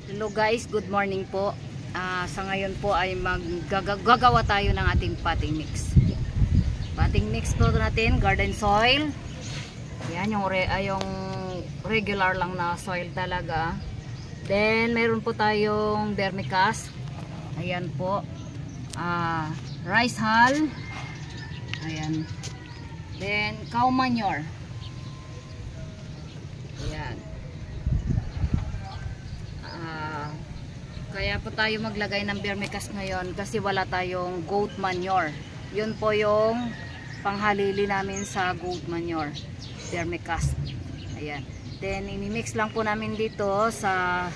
Hello guys, good morning po. Sa ngayon po ay gagawa tayo ng ating potting mix. Potting mix po natin, garden soil. Yan yung regular lang na soil talaga. Then meron po tayong vermicast. Ayan po. Rice hull. Ayan. Then cow manure. Ayan. Kaya po tayo maglagay ng vermicast ngayon kasi wala tayong goat manure. Yun po yung panghalili namin sa goat manure, vermicast. Ayan. Then imimix lang po namin dito sa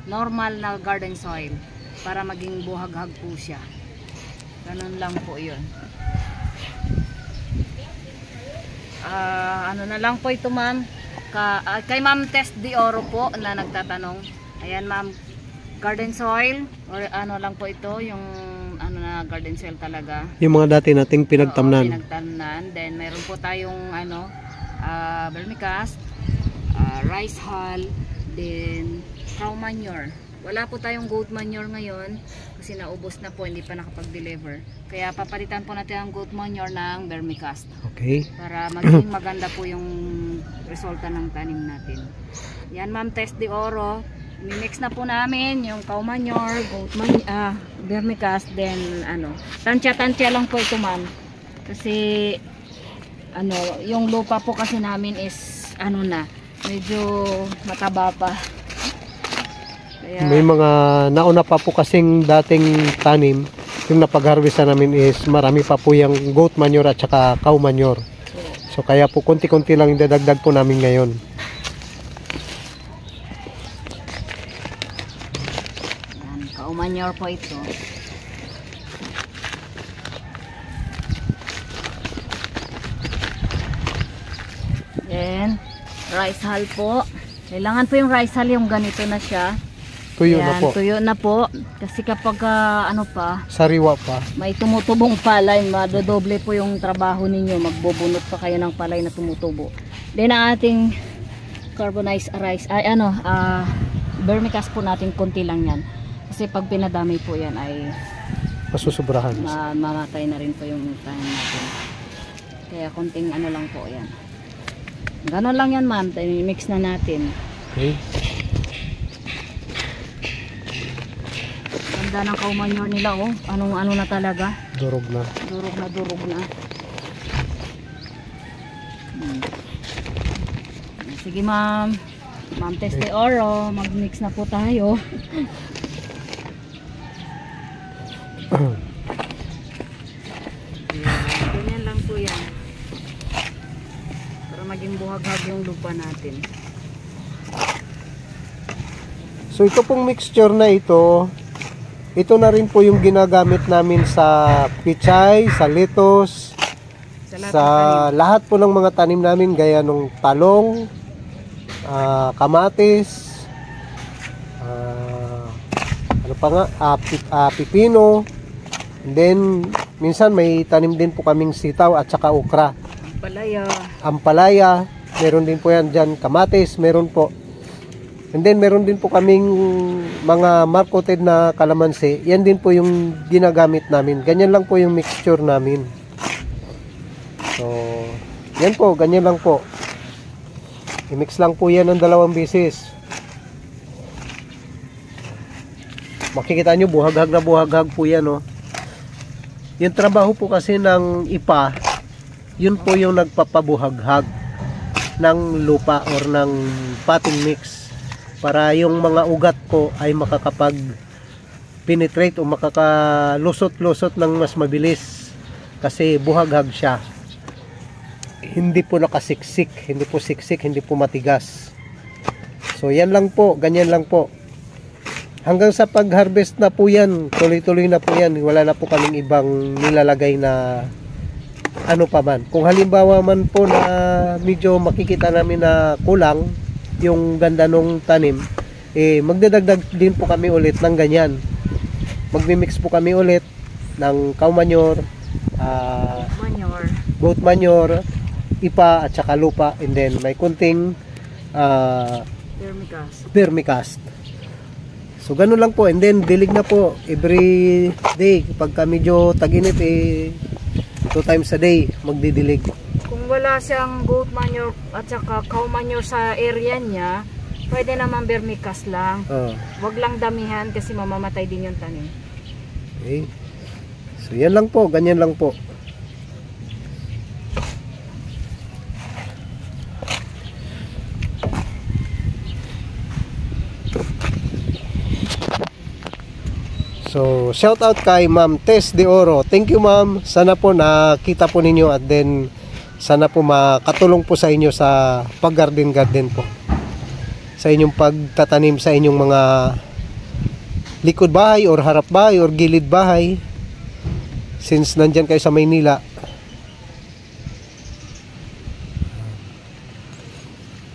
normal na garden soil para maging buhaghag po siya. Ganun lang po yun. Ano na lang po ito ma'am, kay ma'am Tess de Oro po na nagtatanong. Ayan ma'am, garden soil or ano lang po ito, yung ano na garden soil talaga, yung mga dati nating pinagtamnan. Then meron po tayong vermicast, rice hull, then cow manure. Wala po tayong goat manure ngayon kasi naubos na po, hindi pa nakapag-deliver. Kaya papalitan po natin ang goat manure ng vermicast. Okay. Para maging maganda po yung resulta ng tanim natin. Yan ma'am Tess de Oro. Mimix na po namin yung cow manure, goat manure, vermicast, then tansya-tansya lang po ito ma'am. Kasi yung lupa po kasi namin is medyo mataba pa. Kaya, may mga nauna pa po kasing dating tanim, yung napag-harvesta namin is marami pa po yung goat manure at saka cow manure. So kaya po konti-konti lang yung dadagdag po namin ngayon. Yan, cow manure po ito. Then rice hull po. Kailangan po yung rice hull yung ganito na siya. Tuyo na po. Tuyo na po. Kasi kapag sariwa pa, may tumutubong palay, madodoble po yung trabaho ninyo. Magbubunot pa kayo ng palay na tumutubo. Then ang ating carbonized rice, vermicast po natin konti lang yan. Kasi pag pinadami po yan ay masusobrahan. Mamatay na rin po yung tanim natin. Kaya konting lang po yan. Ganon lang yan ma'am. Mix na natin. Okay. Ganda ng cow manure nila ano na talaga. Durog na. Durog na. Sige ma'am. Ma'am Tess de Oro, mag-mix na po tayo. Ganyan lang po yan. Para maging buhaghag yung lupa natin. So ito pong mixture na ito na rin po yung ginagamit namin sa pichay, sa lettuce, sa lahat po ng mga tanim namin gaya ng talong, kamatis, pipino. And then minsan may tanim din po kaming sitaw at saka okra. Ampalaya, meron din po yan dyan. Kamatis, meron po. And then meron din po kaming mga marketed na kalamansi. Yan din po yung ginagamit namin. Ganyan lang po yung mixture namin. So, yan po, ganyan lang po. I-mix lang po yan ng 2 beses. Makikita nyo, buhaghag na buhaghag po yan, Yung trabaho po kasi ng ipa, yun po yung nagpapabuhaghag ng lupa or ng potting mix. Para yung mga ugat po ay makakapag-penetrate o makakalusot-lusot ng mas mabilis. Kasi buhaghag siya. Hindi po nakasiksik, hindi po siksik, hindi po matigas. So yan lang po, ganyan lang po. Hanggang sa pag-harvest na po yan, tuloy-tuloy na po yan. Wala na po kaming ibang nilalagay na pa man. Kung halimbawa man po na medyo makikita namin na kulang yung ganda nung tanim, magdadagdag din po kami ulit ng ganyan. Magmi-mix po kami ulit ng cow manure, goat manure, ipa at saka lupa, and then may kunting vermicast. So ganun lang po, and then dilig na po every day. Pagka medyo tag-init 2 times a day magdidilig. Kung wala siyang goat manure at saka cow manure sa area niya, pwede naman vermicast lang. Wag lang damihan kasi mamamatay din yung tanim. Okay. So yan lang po, ganyan lang po. So, shout out kay Ma'am Tess De Oro. Thank you, Ma'am. Sana po nakita po ninyo, at then sana po makatulong po sa inyo sa pag-garden po. Sa inyong pagtatanim sa inyong mga likod bahay or harap bahay or gilid bahay. Since nandyan kayo sa Maynila.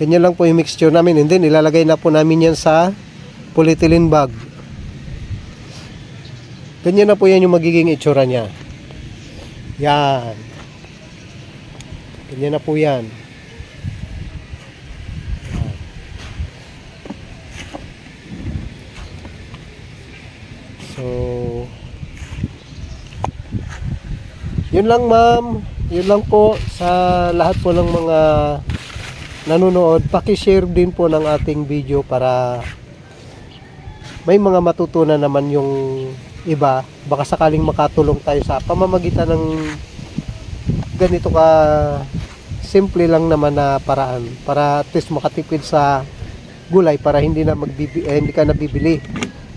Ganyan lang po yung mixture namin, and then ilalagay na po namin yan sa polyethylene bag. Ganyan na po yan yung magiging itsura niya. Yan. Ganyan na po yan. So, yun lang, ma'am. Yun lang po sa lahat po ng mga nanonood. Paki-share din po ng ating video para may mga matutunan naman yung iba, baka sakaling makatulong tayo sa pamamagitan ng ganito ka simple lang naman na paraan para at least makatipid sa gulay, para hindi ka nabibili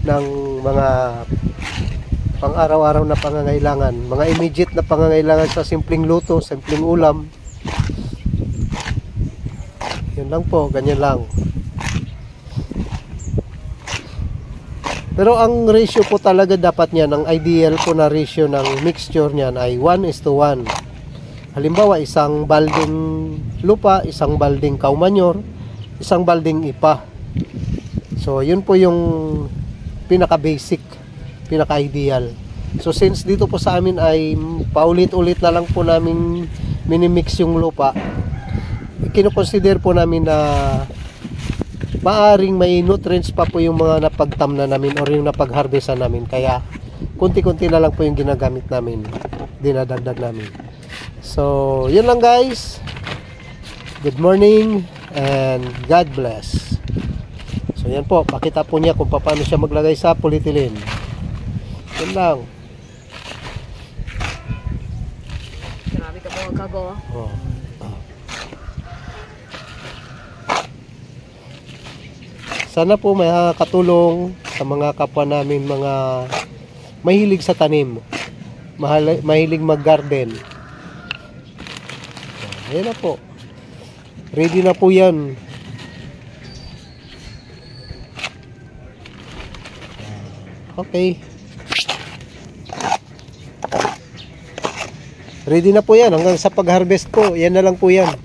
ng mga pang araw-araw na pangangailangan, mga immediate na pangangailangan sa simpleng luto, simpleng ulam. Yun lang po, ganyan lang. Pero ang ratio po talaga dapat niyan, ang ideal po na ratio ng mixture niyan ay 1:1. Halimbawa, isang balding lupa, isang balding cow manure, isang balding ipa. So, yun po yung pinaka-basic, pinaka-ideal. So, since dito po sa amin ay paulit-ulit na lang po namin minimix yung lupa, kino-consider po namin na maaring may nutrients pa po yung mga napagtamna namin or yung napag-harvestan namin. Kaya, kunti-kunti na lang po yung ginagamit namin, dinadagdag namin. So, yun lang guys. Good morning and God bless. So, yan po. Pakita po niya kung paano siya maglagay sa polyethylene. Yun lang. Grabe ka po magkago. Oh. Sana po may katulong sa mga kapwa namin, mga mahilig sa tanim, mahilig mag-garden. Ayan na po. Ready na po yan. Okay. Ready na po yan. Hanggang sa pag-harvest po, yan na lang po yan.